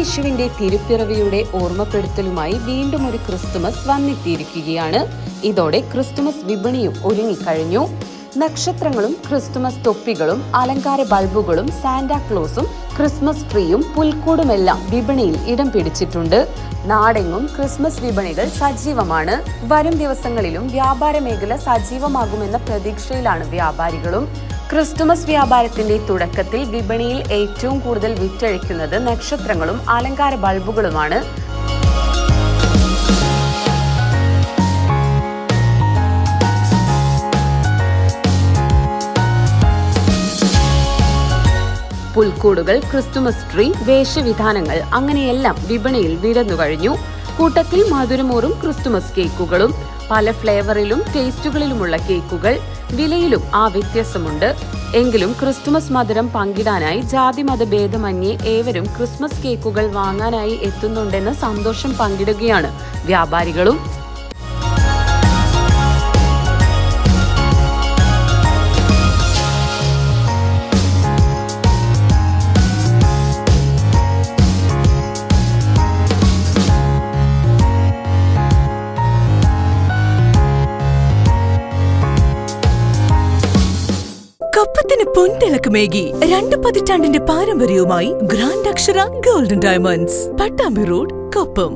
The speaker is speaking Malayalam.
ഉണ്ണിയേശുവിന്റെ തിരുപ്പിറവിയുടെ ഓർമ്മപ്പെടുത്തലുമായി വീണ്ടും ഒരു ക്രിസ്തുമസ് വന്നെത്തിയിരിക്കുകയാണ്. ഇതോടെ ക്രിസ്തുമസ് വിപണിയും ഒരുങ്ങിക്കഴിഞ്ഞു. നക്ഷത്രങ്ങളും ക്രിസ്തുമസ് തൊപ്പികളും അലങ്കാര ബൾബുകളും സാന്റാക്ലോസും ക്രിസ്മസ് ട്രീയും പുൽക്കൂടുമെല്ലാം വിപണിയിൽ ഇടം പിടിച്ചിട്ടുണ്ട്. നാടെങ്ങും ക്രിസ്മസ് വിപണികൾ സജീവമാണ്. വരും ദിവസങ്ങളിലും വ്യാപാര മേഖല സജീവമാകുമെന്ന പ്രതീക്ഷയിലാണ് വ്യാപാരികളും. ക്രിസ്തുമസ് വ്യാപാരത്തിന്റെ തുടക്കത്തിൽ വിപണിയിൽ ഏറ്റവും കൂടുതൽ വിറ്റഴിക്കുന്നത് നക്ഷത്രങ്ങളും അലങ്കാര ബൾബുകളുമാണ്. പുൽക്കൂടുകൾ, ക്രിസ്തുമസ് ട്രീ, വേഷവിധാനങ്ങൾ അങ്ങനെയെല്ലാം വിപണിയിൽ വിരന്നു കഴിഞ്ഞു. കൂട്ടത്തിൽ മധുരമൂറും ക്രിസ്തുമസ് കേക്കുകളും, പല ഫ്ലേവറിലും ടേസ്റ്റുകളിലുമുള്ള കേക്കുകൾ. വിലയിലും ആ വ്യത്യാസമുണ്ട്. എങ്കിലും ക്രിസ്തുമസ് മധുരം പങ്കിടാനായി ജാതിമത ഭേദമന്യേ ഏവരും ക്രിസ്മസ് കേക്കുകൾ വാങ്ങാനായി എത്തുന്നുണ്ടെന്ന സന്തോഷം പങ്കിടുകയാണ് വ്യാപാരികളും. കപ്പത്തിന് പൊൻതിളക്കമേകി 2 പതിറ്റാണ്ടിന്റെ പാരമ്പര്യവുമായി ഗ്രാൻഡ് അക്ഷര golden diamonds, Pattambi road, Koppam.